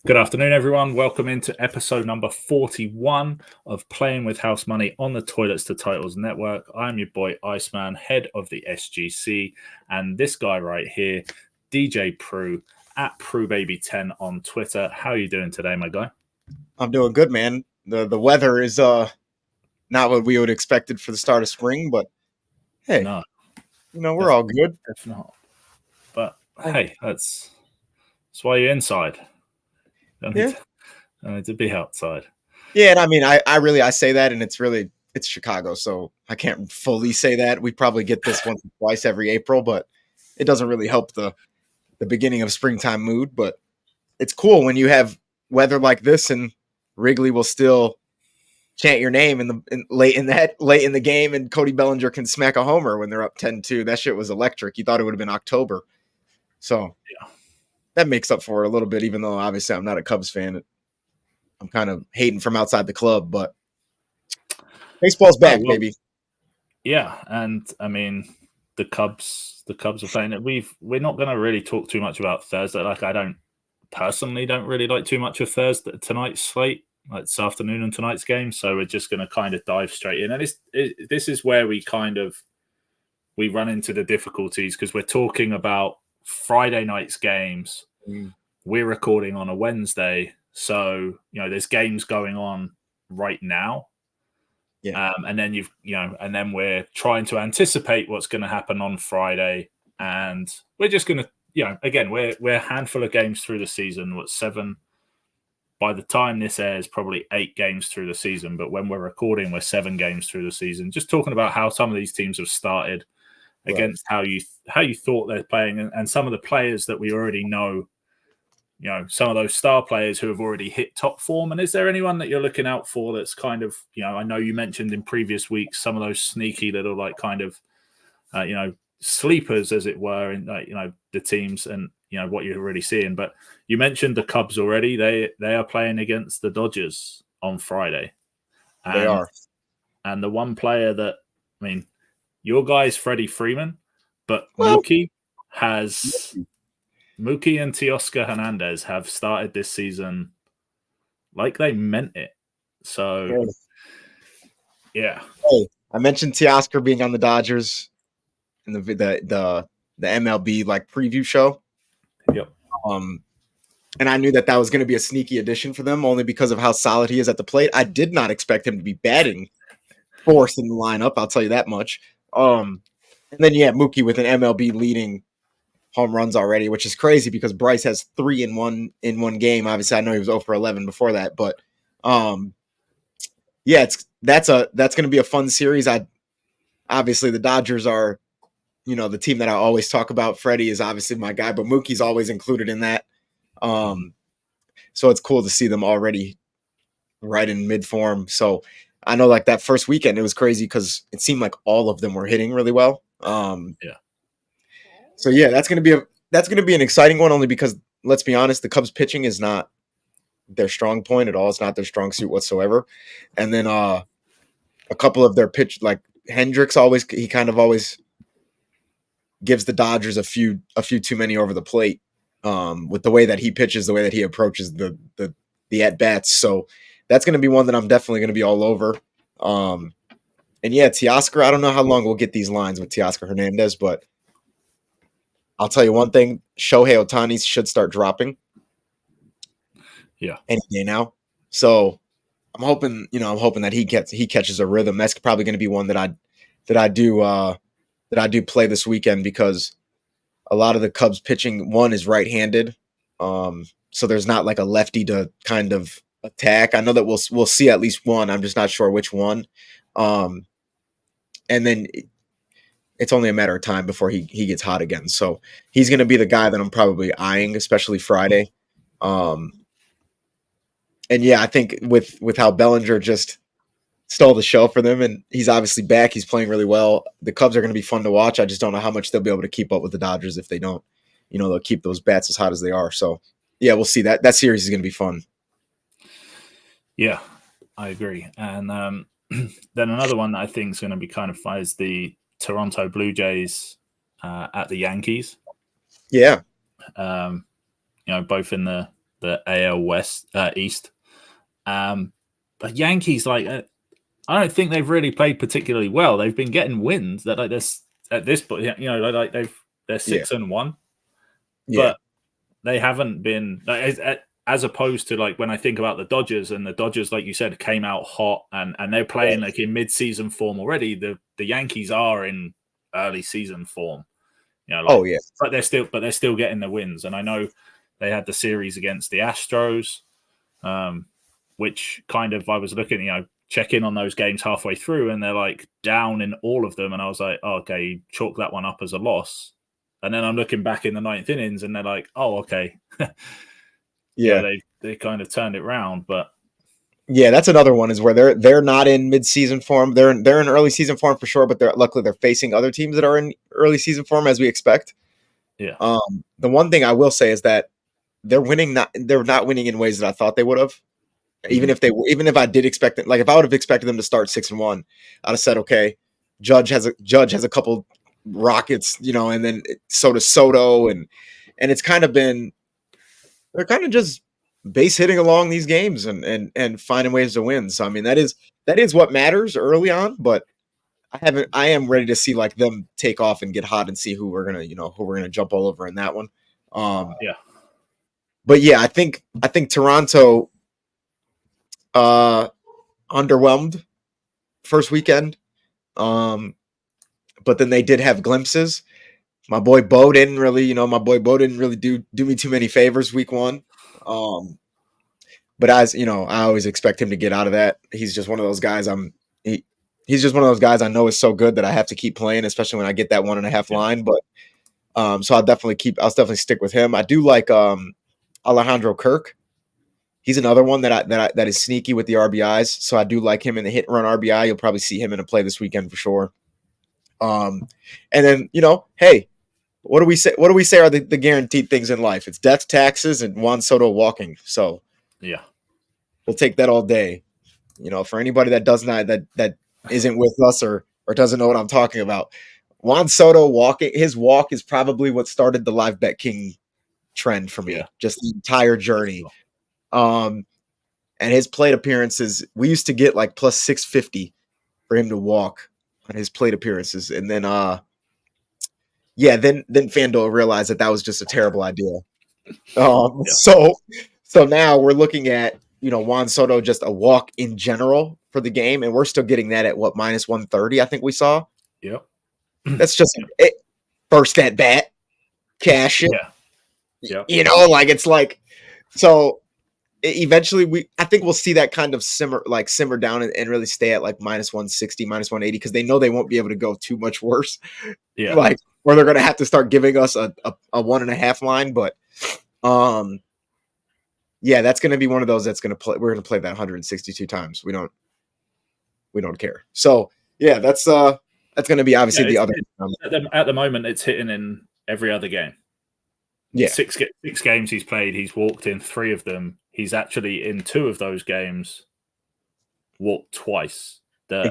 Good afternoon, everyone. Welcome into episode number 41 of Playing with House Money on the Toilets to Titles Network. I'm your boy Iceman, head of the SGC, and this guy right here, DJ Pru, at PruBaby10 on Twitter. How are you doing today, my guy? I'm doing good, man. The weather is not what we would expected for the start of spring, but hey, No, we're all good. if not. But hey, that's why you're inside. Don't need to be outside. Yeah, and I mean, I say that, and it's Chicago, so I can't fully say that. We probably get this once or twice every April, but it doesn't really help the beginning of springtime mood. But it's cool when you have weather like this, and Wrigley will still chant your name late in the game, and Cody Bellinger can smack a homer when they're up 10-2. That shit was electric. You thought it would have been October. So yeah, that makes up for it a little bit, even though obviously I'm not a Cubs fan. I'm kind of hating from outside the club, but baseball's back, baby. Yeah, and I mean the Cubs are playing it. We're not going to really talk too much about Thursday. Like, I don't really like too much of tonight's slate, like this afternoon and tonight's game. So we're just going to kind of dive straight in, and this is where we run into the difficulties, because we're talking about Friday night's games. We're recording on a Wednesday, so there's games going on right now. Yeah. And then and then we're trying to anticipate what's going to happen on Friday, and we're just going to, again, we're a handful of games through the season. What, 7? By the time this airs, probably 8 games through the season. But when we're recording, we're 7 games through the season. Just talking about how some of these teams have started, against how you thought they're playing, and some of the players that we already know. Some of those star players who have already hit top form. And is there anyone that you're looking out for that's kind of, I know you mentioned in previous weeks some of those sneaky little, like, kind of, sleepers, as it were, in the teams and what you're really seeing. But you mentioned the Cubs already. They are playing against the Dodgers on Friday. They are. And the one player that, I mean, your guy's Freddie Freeman, but Mookie and Teoscar Hernandez have started this season like they meant it. So, yeah. Hey, I mentioned Teoscar being on the Dodgers in the MLB like preview show. Yep. And I knew that was going to be a sneaky addition for them, only because of how solid he is at the plate. I did not expect him to be batting fourth in the lineup. I'll tell you that much. And then Mookie with an MLB leading home runs already, which is crazy because Bryce has 3 in one game. Obviously, I know he was 0 for 11 before that, but that's going to be a fun series. Obviously the Dodgers are, the team that I always talk about. Freddie is obviously my guy, but Mookie's always included in that. So it's cool to see them already right in mid form. So I know, like, that first weekend, it was crazy because it seemed like all of them were hitting really well. So that's going to be an exciting one, only because, let's be honest, the Cubs pitching is not their strong point at all. It's not their strong suit whatsoever. And then a couple of their pitch, like Hendricks, always gives the Dodgers a few too many over the plate with the way that he pitches, the way that he approaches the at bats. So that's going to be one that I'm definitely going to be all over. And Teoscar, I don't know how long we'll get these lines with Teoscar Hernandez, but I'll tell you one thing: Shohei Ohtani should start dropping. Yeah, any day now. So I'm hoping that he catches a rhythm. That's probably going to be one that I do play this weekend, because a lot of the Cubs pitching, one, is right-handed, so there's not like a lefty to kind of attack. I know that we'll see at least one. I'm just not sure which one. And then it's only a matter of time before he gets hot again. So he's going to be the guy that I'm probably eyeing, especially Friday. And I think with how Bellinger just stole the show for them, and he's obviously back, he's playing really well. The Cubs are going to be fun to watch. I just don't know how much they'll be able to keep up with the Dodgers if they don't. They'll keep those bats as hot as they are. So we'll see. That series is going to be fun. Yeah, I agree. And then another one that I think is going to be kind of fun is the Toronto Blue Jays at the Yankees. Yeah. Both in the the AL West East. But Yankees, like, I don't think they've really played particularly well. They've been getting wins that like this at this point, you know, like they're 6-1, but they haven't been like, as opposed to like when I think about the Dodgers, and the Dodgers, like you said, came out hot and they're playing like in mid-season form already. The Yankees are in early season form, you know. Like, but they're still getting the wins. And I know they had the series against the Astros, which kind of I was looking, you know, check in on those games halfway through, and they're like down in all of them, and I was like, oh, okay, chalk that one up as a loss. And then I'm looking back in the ninth innings, and they're like, oh, okay. They kind of turned it around. But yeah, that's another one, is where they're not in mid-season form. They're in early season form for sure, but luckily they're facing other teams that are in early season form, as we expect. Yeah. The one thing I will say is that they're not winning in ways that I thought they would have. Even if I did expect it, like if I would have expected them to start 6-1, I'd have said, okay, Judge has a couple rockets, you know, and then so does Soto, and it's kind of been, they're kind of just base hitting along these games and finding ways to win. So I mean, that is what matters early on, but I am ready to see like them take off and get hot and see who we're gonna jump all over in that one. But yeah, I think Toronto underwhelmed first weekend. But then they did have glimpses. My boy Bo didn't really do me too many favors week one. But as you know, I always expect him to get out of that. He's just one of those guys. He's just one of those guys I know is so good that I have to keep playing, especially when I get that 1.5 line. But so I'll definitely stick with him. I do like Alejandro Kirk. He's another one that is sneaky with the RBIs. So I do like him in the hit and run RBI. You'll probably see him in a play this weekend for sure. And then, you know, hey, what do we say are the guaranteed things in life? It's death, taxes, and Juan Soto walking. So yeah, we'll take that all day. You know, for anybody that does not that isn't with us or doesn't know what I'm talking about, Juan Soto walking, his walk is probably what started the live bet king trend for me. Just the entire journey. And his plate appearances, we used to get like plus 650 for him to walk on his plate appearances, and then then FanDuel realized that was just a terrible idea. So now we're looking at, you know, Juan Soto just a walk in general for the game, and we're still getting that at what, minus 130, I think we saw. Yep. That's just it. First at bat, cash it. Yeah. You know, like it's like, so eventually I think we'll see that kind of simmer down and really stay at like minus 160, minus 180, because they know they won't be able to go too much worse. Yeah. Like, or they're going to have to start giving us a 1.5 line. But yeah, that's going to be one of those that's going to play. We're going to play that 162 times. We don't care. So yeah, that's going to be obviously the other. At the moment, it's hitting in every other game. Yeah, 6 games he's played. He's walked in 3 of them. He's actually in 2 of those games walked twice. The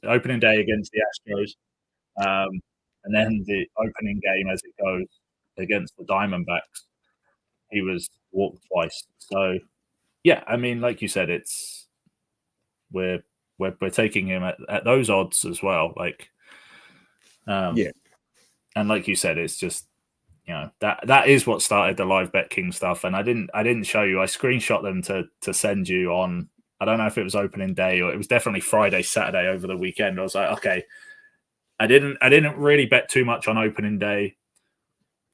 opening day against the Astros, and then the opening game as it goes against the Diamondbacks, he was walked twice. So yeah, I mean, like you said, it's we're taking him at those odds as well. Like, and like you said, it's just, you know, that is what started the live bet king stuff. And I didn't show you. I screenshot them to send you on. I don't know if it was opening day or it was definitely Friday, Saturday over the weekend. I was like, okay, I didn't really bet too much on opening day,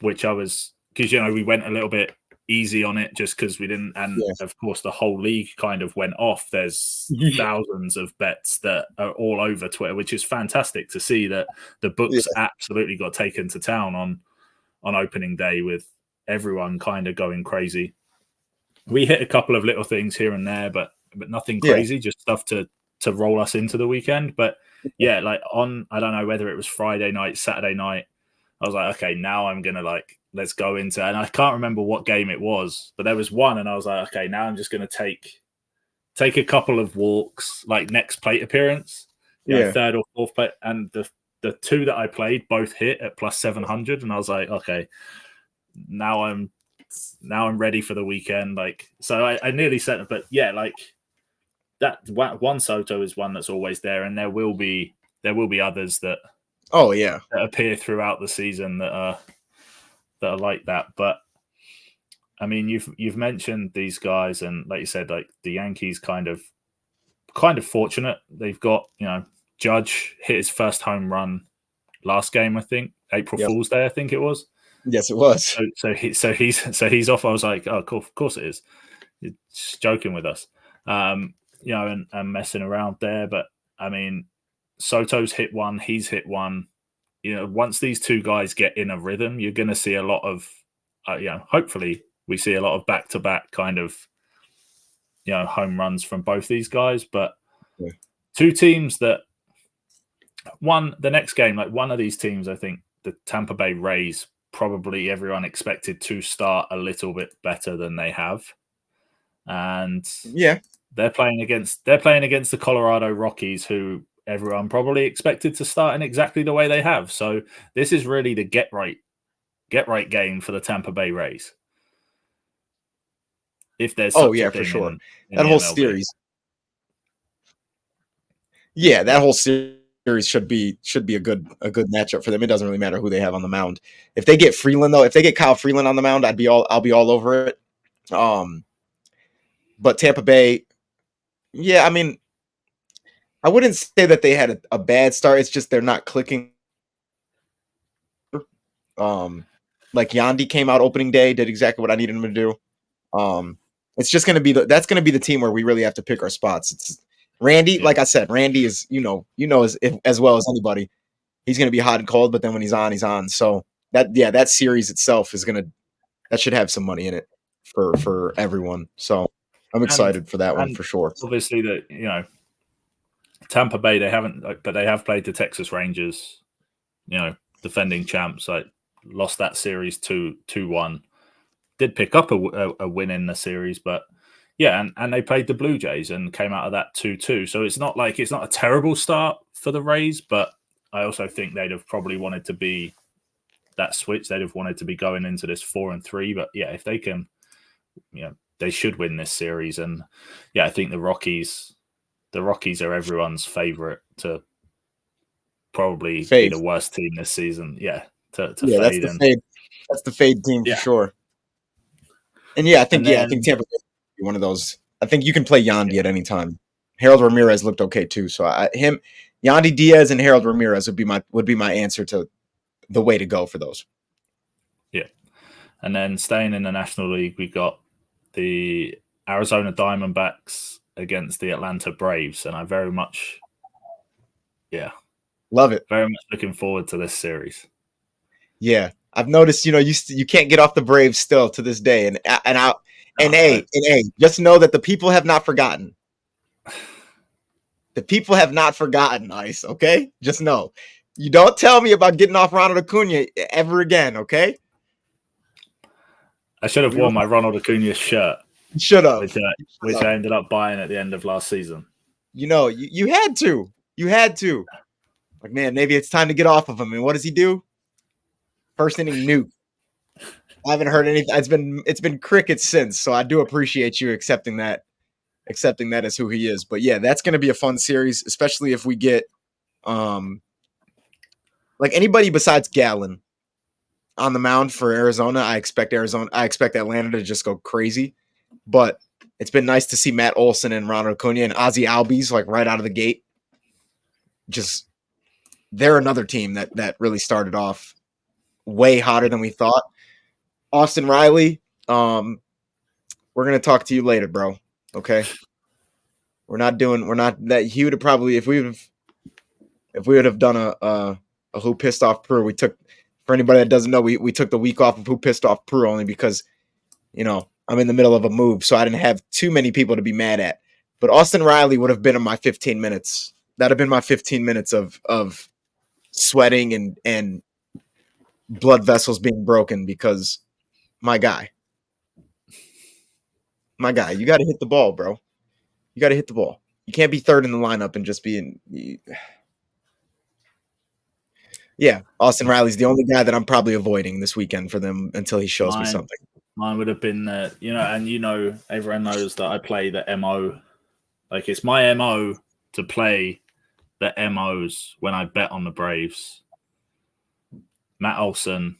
which I was, because, you know, we went a little bit easy on it just because we didn't. And of course, the whole league kind of went off. There's thousands of bets that are all over Twitter, which is fantastic to see that the books absolutely got taken to town on opening day, with everyone kind of going crazy. We hit a couple of little things here and there, but nothing crazy, just stuff to roll us into the weekend. But yeah, like I don't know whether it was Friday night, Saturday night, I was like, okay, now I'm going to like, let's go into, and I can't remember what game it was, but there was one, and I was like, okay, now I'm just going to take a couple of walks, like next plate appearance, you know, third or fourth plate, and the 2 that I played both hit at plus 700, and I was like, okay, now I'm now I'm ready for the weekend. Like, so I nearly said it, but yeah, like that Juan Soto is one that's always there, and there will be others that that appear throughout the season that are like that. But I mean, you've mentioned these guys, and like you said, like the Yankees kind of fortunate. They've got, Judge hit his first home run last game, I think. April Fool's Day, I think it was. Yes, it was. So he's off. I was like, oh, cool, of course it is. You're just joking with us, and messing around there. But I mean, Soto's hit one. He's hit one. Once these two guys get in a rhythm, you're going to see a lot of, hopefully we see a lot of back-to-back kind of, home runs from both these guys. But two teams that the next game, like one of these teams, I think the Tampa Bay Rays, probably everyone expected to start a little bit better than they have. And they're playing against the Colorado Rockies, who everyone probably expected to start in exactly the way they have. So this is really the get right game for the Tampa Bay Rays. If there's such a thing for sure. in that whole MLB. series. Yeah, that whole series should be a good matchup for them. It doesn't really matter who they have on the mound. If they get Freeland, though, if they get Kyle Freeland on the mound, I'll be all over it. But Tampa Bay, I mean, I wouldn't say that they had a bad start. It's just they're not clicking. Like Yandy came out opening day, did exactly what I needed him to do. It's just going to be that's going to be the team where we really have to pick our spots. It's Randy, like I said, Randy is as well as anybody. He's going to be hot and cold, but then when he's on, he's on. So that series itself that should have some money in it for everyone. So I'm excited for that one for sure. Obviously, Tampa Bay, they haven't, but they have played the Texas Rangers, defending champs. Like lost that series 2-1. Did pick up a win in the series, but and they played the Blue Jays and came out of that 2-2. So it's not a terrible start for the Rays, but I also think they'd have probably wanted to be that switch. They'd have wanted to be going into this 4-3. But if they can, they should win this series. And I think the Rockies are everyone's favorite to probably be the worst team this season. To fade. That's the fade team for sure. And I think Tampa Bay be one of those. I think you can play Yandy at any time. Harold Ramirez looked okay too. So Yandy Diaz and Harold Ramirez would be my answer to the way to go for those. Yeah. And then staying in the National League, we got the Arizona Diamondbacks against the Atlanta Braves, and I very much love it. Very much looking forward to this series. Yeah. I've noticed, you can't get off the Braves still to this day, just know that the people have not forgotten. The people have not forgotten, Ice. Okay, just know. You don't tell me about getting off Ronald Acuna ever again. Okay. I should have worn my Ronald Acuna shirt. Should have, which I ended up buying at the end of last season. You had to. You had to. Like, man, maybe it's time to get off of him. And what does he do? First inning nuke. I haven't heard anything. It's been crickets since, so I do appreciate you accepting that as who he is. But that's going to be a fun series, especially if we get like anybody besides Gallen on the mound for Arizona. I expect Atlanta to just go crazy. But it's been nice to see Matt Olson and Ronald Acuna and Ozzie Albies like right out of the gate. Just they're another team that really started off way hotter than we thought. Austin Riley, we're gonna talk to you later, bro. Okay. We're not that. He would have probably if we would have done a Who Pissed Off Pru. We took, for anybody that doesn't know, we took the week off of Who Pissed Off Pru only because I'm in the middle of a move, so I didn't have too many people to be mad at. But Austin Riley would have been in my 15 minutes. That'd have been my 15 minutes of sweating and blood vessels being broken because my guy, you got to hit the ball, bro. You got to hit the ball. You can't be third in the lineup and just be in. Austin Riley's the only guy that I'm probably avoiding this weekend for them until he shows me something. Mine would have been, and everyone knows that I play the MO. Like, it's my MO to play the MOs when I bet on the Braves. Matt Olson,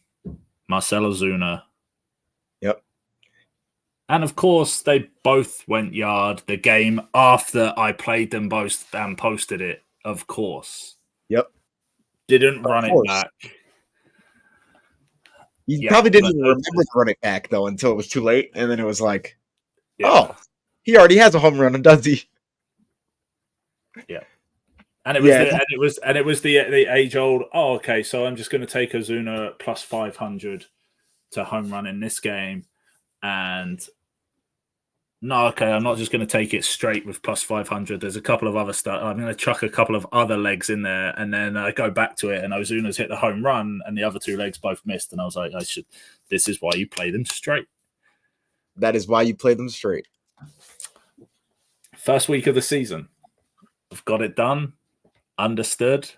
Marcell Ozuna. Yep. And of course, they both went yard the game after I played them both and posted it, of course. Yep. Didn't run it back. You probably didn't even remember to run it back, though, until it was too late. And then it was like, oh, he already has a home run, does he? Yeah. And it was the age old. Oh, okay. So I'm just going to take Ozuna plus 500 to home run in this game, and no, okay, I'm not just going to take it straight with plus 500. There's a couple of other stuff. I'm going to chuck a couple of other legs in there, and then I go back to it, and Ozuna's hit the home run, and the other two legs both missed. And I was like, this is why you play them straight. That is why you play them straight. First week of the season. I've got it done, understood,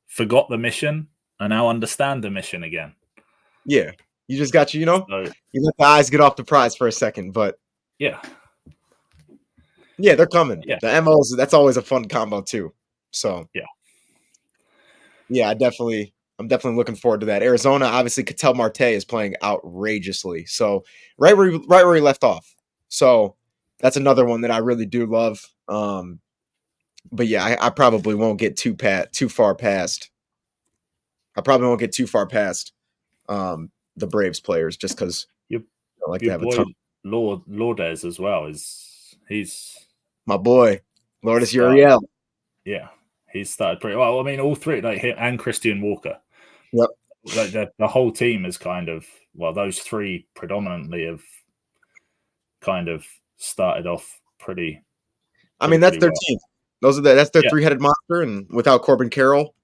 forgot the mission, and now understand the mission again. Yeah. You just got you let the eyes get off the prize for a second, but yeah, they're coming. Yeah. The MOs, that's always a fun combo too. So yeah, I'm definitely looking forward to that. Arizona, obviously, Ketel Marte is playing outrageously. So right where he left off. So that's another one that I really do love. But yeah, I probably won't get too far past. I probably won't get too far past the Braves players just because I like to have a ton. Lourdes as well he's my boy, Lourdes Uriel. Yeah, he's started pretty well. I mean, all three, like him and Christian Walker. Yep. Like the whole team is kind of, those three predominantly have kind of started off pretty. I mean, that's their team. That's their three-headed monster, and without Corbin Carroll,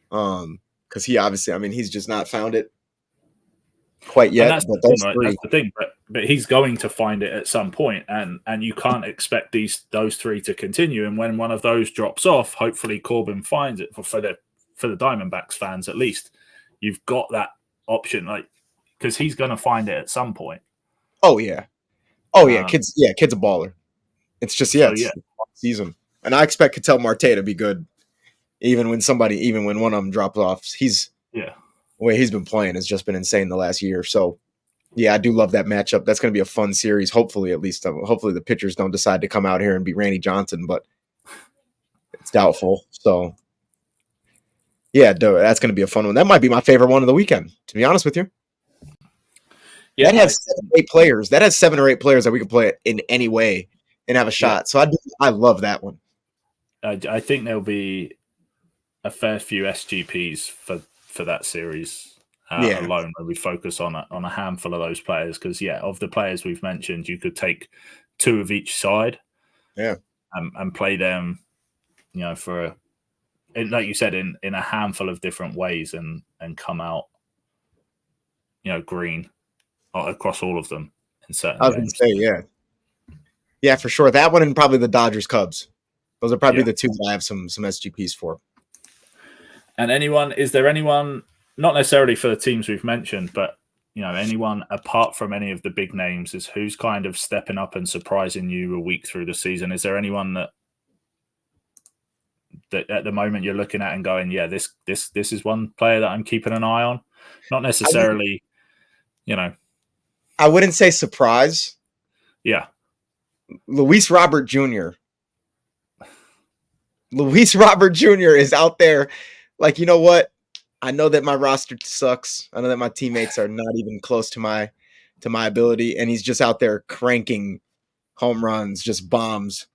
because he obviously, I mean, he's just not found it quite yet. That's the thing, but he's going to find it at some point, and you can't expect those three to continue. And when one of those drops off, hopefully Corbin finds it for the Diamondbacks fans at least. You've got that option, like, because he's going to find it at some point. Oh yeah, kid's a baller. It's just it's season, and I expect Ketel Marte to be good, even when one of them drops off. The way he's been playing has just been insane the last year. So, yeah, I do love that matchup. That's going to be a fun series. Hopefully, at least, hopefully the pitchers don't decide to come out here and beat Randy Johnson, but it's doubtful. So, yeah, that's going to be a fun one. That might be my favorite one of the weekend, to be honest with you. Yeah, that has 7 or 8 players. That has 7 or 8 players that we can play it in any way and have a shot. So I love that one. I think there'll be a fair few SGPs for that series alone, where we focus on a handful of those players, because of the players we've mentioned, you could take 2 of each side, and play them, like you said, in a handful of different ways, and come out, green across all of them in certain games. I was going to say, yeah, for sure. That one, and probably the Dodgers Cubs. Those are probably the 2 that I have some SGPs for. And is there anyone, not necessarily for the teams we've mentioned, but anyone apart from any of the big names, who's kind of stepping up and surprising you a week through the season? Is there anyone that at the moment you're looking at and going, this is one player that I'm keeping an eye on? Not necessarily, I wouldn't say surprise. Yeah. Luis Robert Jr. Luis Robert Jr. is out there. Like, you know what? I know that my roster sucks. I know that my teammates are not even close to my ability, and he's just out there cranking home runs, just bombs.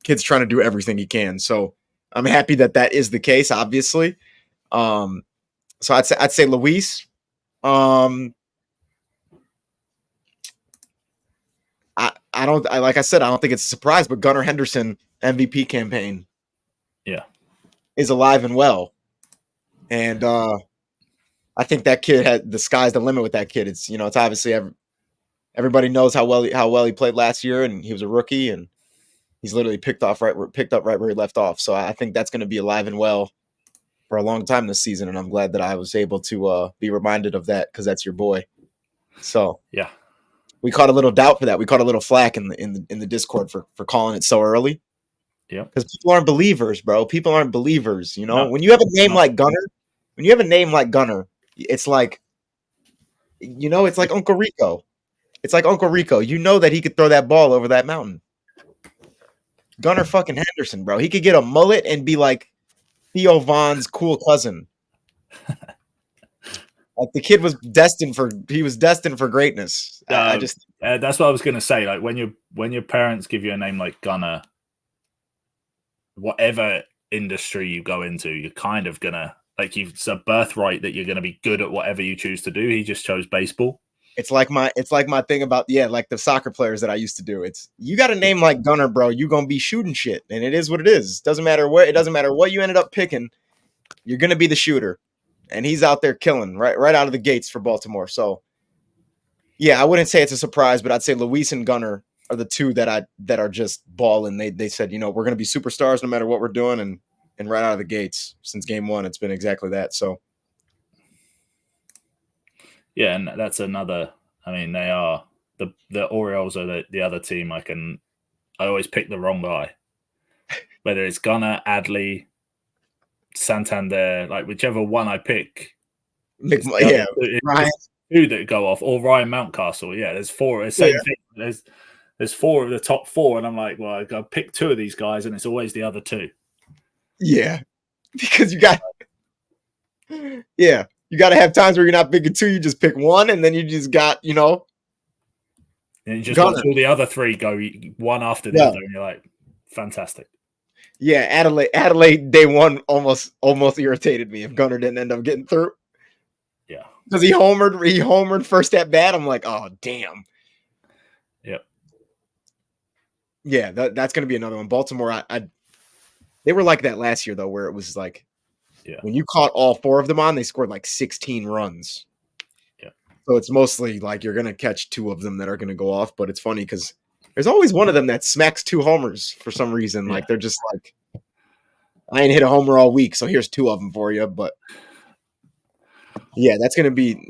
Kid's trying to do everything he can. So I'm happy that is the case, obviously. So I'd say Luis. Like I said, I don't think it's a surprise, but Gunnar Henderson MVP campaign is alive and well. And I think that kid had the sky's the limit with that kid. It's it's obviously everybody knows how well he played last year, and he was a rookie, and he's literally picked up right where he left off. So I think that's going to be alive and well for a long time this season, and I'm glad that I was able to be reminded of that, because that's your boy. So Yeah. we caught a little doubt for that. We caught a little flack in the Discord for calling it so early. Yeah. Because people aren't believers, bro. People aren't believers. You know, No, when you have a name like Gunner, it's like, it's like Uncle Rico. It's like Uncle Rico. You know that he could throw that ball over that mountain. Gunnar fucking Henderson, bro. He could get a mullet and be like Theo Von's cool cousin. Like the kid was destined for greatness. I just that's what I was gonna say. Like when your parents give you a name like Gunner, whatever industry you go into, you're kind of gonna it's a birthright that you're gonna be good at whatever you choose to do. He just chose baseball. It's like my thing about like the soccer players that I used to do. It's you got a name like Gunner, bro. You gonna be shooting shit, and it is what it is. It doesn't matter what you ended up picking. You're gonna be the shooter, and he's out there killing right out of the gates for Baltimore. So, yeah, I wouldn't say it's a surprise, but I'd say Luis and Gunner are the two that are just balling. They said, we're gonna be superstars no matter what we're doing, and right out of the gates since game one, it's been exactly that. So. Yeah, and that's another. I mean, they are the Orioles are the other team. I always pick the wrong guy, whether it's Gunnar, Adley, Santander, like whichever one I pick. Ryan. Two that go off, or Ryan Mountcastle. Yeah, there's four. Same thing. There's four of the top four, and I'm like, well, I got to pick two of these guys, and it's always the other two. Yeah, because you got to have times where you're not picking two, you just pick one, and then you just got, And you just watch all the other three go one after the other, and you're like, fantastic. Yeah, Adelaide day one almost irritated me if Gunnar didn't end up getting through. Yeah. Because he homered first at bat. I'm like, oh, damn. Yep. Yeah, that's going to be another one. Baltimore, they were like that last year, though, where it was like, when you caught all four of them on, they scored like 16 runs. Yeah. So it's mostly like you're going to catch two of them that are going to go off. But it's funny because there's always one of them that smacks two homers for some reason. Yeah. Like they're just like, I ain't hit a homer all week, so here's two of them for you. But yeah, that's going to be,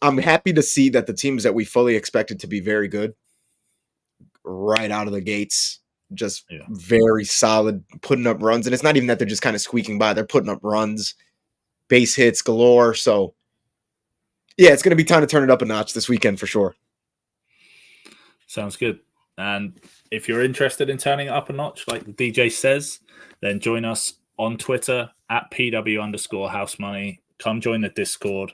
I'm happy to see that the teams that we fully expected to be very good right out of the gates, just very solid, putting up runs. And it's not even that they're just kind of squeaking by. They're putting up runs, base hits galore. So yeah, it's going to be time to turn it up a notch this weekend for sure. Sounds good. And if you're interested in turning it up a notch, like the DJ says, then join us on Twitter at PW_housemoney. Come join the Discord.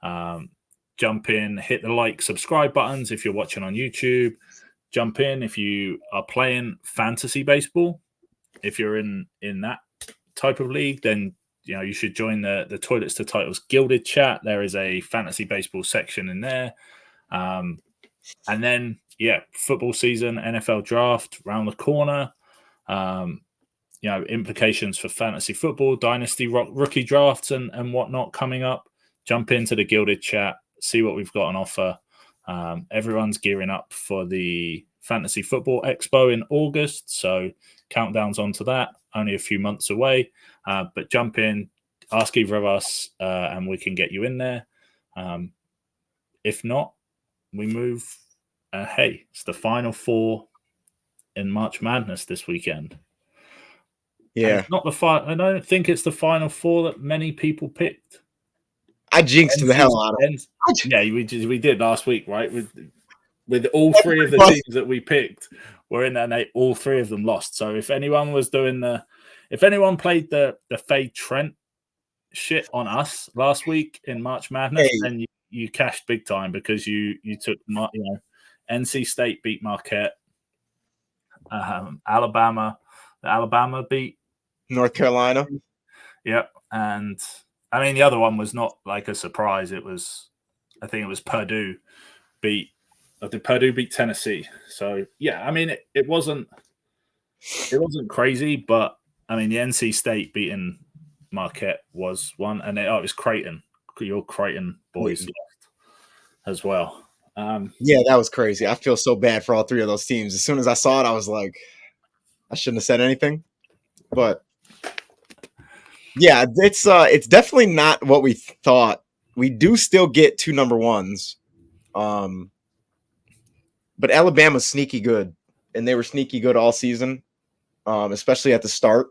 Jump in, hit the like, subscribe buttons if you're watching on YouTube. Jump in if you are playing fantasy baseball. If you're in that type of league, then you should join the Toilets to Titles Gilded chat. There is a fantasy baseball section in there. And then, football season, NFL draft around the corner. Implications for fantasy football, dynasty rookie drafts and whatnot coming up. Jump into the Gilded chat, see what we've got on offer. Everyone's gearing up for the Fantasy Football Expo in August, so countdown's onto that. Only a few months away, but jump in, ask either of us, and we can get you in there. If not, we move. Hey, it's the Final Four in March Madness this weekend. Yeah, not the I don't think it's the Final Four that many people picked. I jinxed the hell out of it. Yeah, we did last week, right? With all three of the teams that we picked were in there, and all three of them lost. So if anyone played the Fade Trent shit on us last week in March Madness, then you cashed big time because you took NC State beat Marquette, Alabama beat North Carolina. Yep, and I mean the other one was not like a surprise. I think it was Purdue beat Tennessee. So yeah, I mean it wasn't crazy, but I mean the NC State beating Marquette was one, and it was Creighton. Your Creighton boys lost as well. Yeah, that was crazy. I feel so bad for all three of those teams. As soon as I saw it, I was like, I shouldn't have said anything. But yeah, it's definitely not what we thought we do still get 2 number ones. But Alabama's sneaky good, and they were sneaky good all season, especially at the start.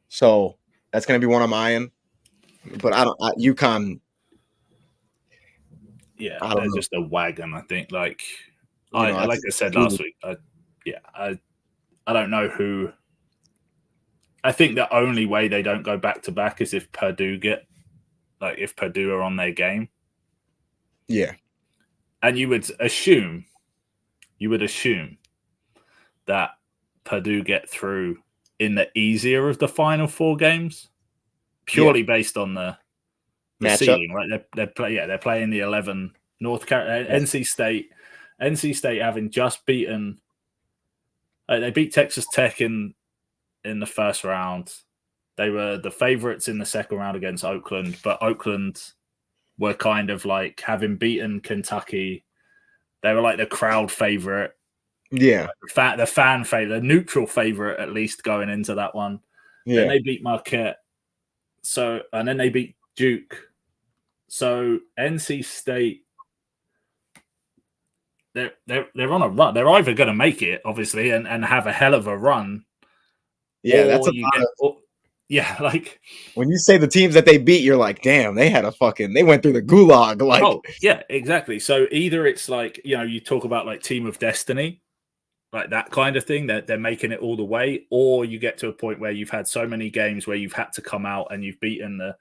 So that's going to be one I'm eyeing. But UConn. Yeah, I don't they're know. just a wagon. I think. Like I said last week. I don't know who. I think the only way they don't go back to back is if Purdue are on their game. Yeah. And you would assume that Purdue get through in the easier of the final 4 games, purely based on the seeding, right? They're playing the 11 North Carolina, NC State having just beaten. They beat Texas Tech in the first round. They were the favorites in the second round against Oakland, but Oakland were kind of like, having beaten Kentucky, they were like the crowd favorite. Yeah. The fan favorite, the neutral favorite, at least, going into that one. Yeah. Then they beat Marquette. And then they beat Duke. So NC State, they're on a run. They're either going to make it, obviously, and have a hell of a run. Yeah, that's like when you say the teams that they beat, you're like, damn, they went through the gulag. Like, oh yeah, exactly. So either it's like, you talk about like Team of Destiny, like that kind of thing, that they're making it all the way, or you get to a point where you've had so many games where you've had to come out and you've beaten the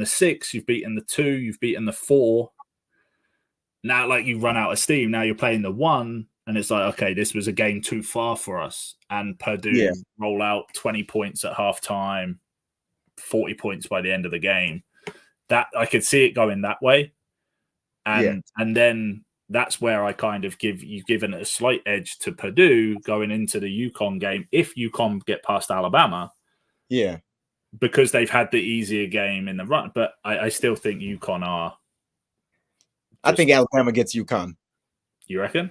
6, you've beaten the 2, you've beaten the 4. Now, like, you run out of steam. Now you're playing the 1, and it's like, okay, this was a game too far for us. And Purdue roll out 20 points at halftime, 40 points by the end of the game. That I could see it going that way, and then that's where I kind of given a slight edge to Purdue going into the UConn game if UConn get past Alabama. Yeah. Because they've had the easier game in the run. But I still think UConn are. I think Alabama gets UConn. You reckon?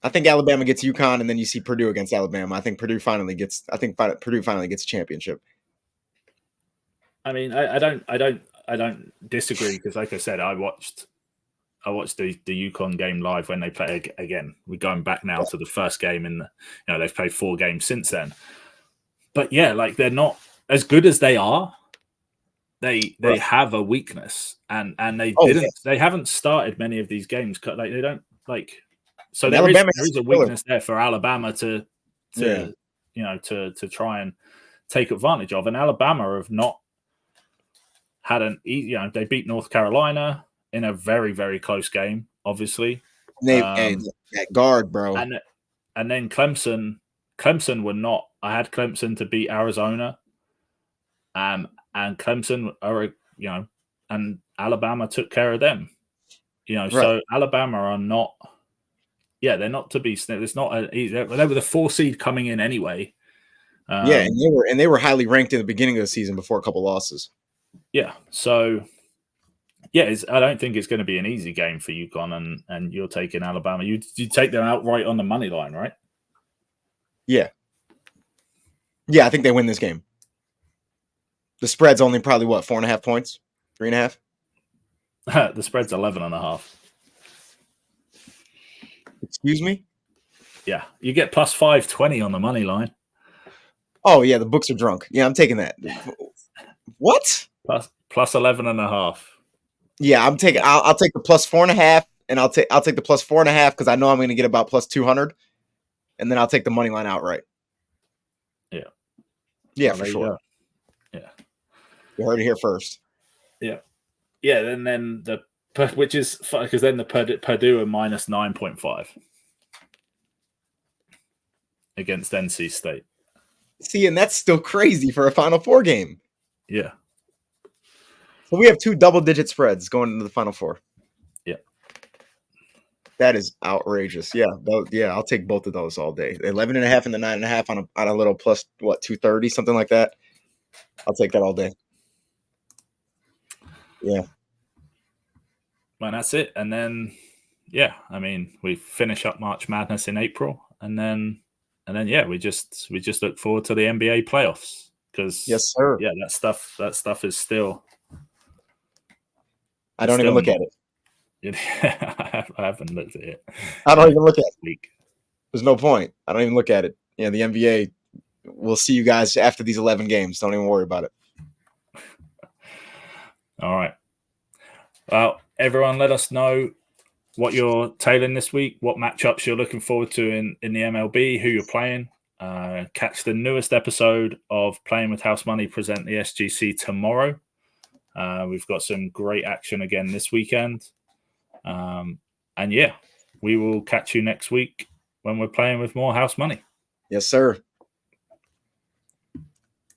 I think Alabama gets UConn, and then you see Purdue against Alabama. I think Purdue finally gets a championship. I mean, I don't disagree, because, like I said, I watched the UConn game live when they play again. We're going back now to the first game they've played 4 games since then. But yeah, like, they're not as good as they are. They have a weakness, and they haven't started many of these games. Like, they don't like. So there is a weakness there for Alabama to try and take advantage of. And Alabama have not had they beat North Carolina in a very, very close game, obviously. That guard, bro. And then Clemson were not. I had Clemson to beat Arizona. And Clemson are, and Alabama took care of them. So Alabama are not. Yeah, they're not to be sniffed. It's not easy. They were the 4 seed coming in anyway. And they were highly ranked in the beginning of the season before a couple losses. Yeah, so I don't think it's going to be an easy game for UConn, and you're taking Alabama. You take them outright on the money line, right? Yeah, I think they win this game. The spread's only probably 4.5 points, 3.5. The spread's 11.5. Excuse me? Yeah, you get plus 520 on the money line. Oh yeah, the books are drunk. Yeah, I'm taking that. What? Plus 11.5. Yeah, I'm taking. I'll take the plus 4.5, and I'll take the plus 4.5 because I know I'm going to get about plus 200, and then I'll take the money line outright. Yeah, for sure. Yeah, you heard it here first. Yeah. Then which is because then the Purdue are minus 9.5 against NC State. See, and that's still crazy for a Final Four game. Yeah. So we have 2 double-digit spreads going into the Final Four. Yeah. That is outrageous. Yeah, I'll take both of those all day. 11.5 and the 9.5 on a little plus 230, something like that. I'll take that all day. Yeah. Well, that's it. And then, I mean, we finish up March Madness in April, and then we just look forward to the NBA playoffs, because yes, sir. Yeah, that stuff is still. I don't even look at it. I haven't looked at it. I don't even look at it. Week. There's no point. I don't even look at it. Yeah, the NBA. We'll see you guys after these 11 games. Don't even worry about it. All right. Well, everyone, let us know what you're tailing this week, what matchups you're looking forward to in the MLB, who you're playing. Catch the newest episode of Playing with House Money present the SGC tomorrow. We've got some great action again this weekend. And yeah, we will catch you next week when we're playing with more House Money. Yes, sir.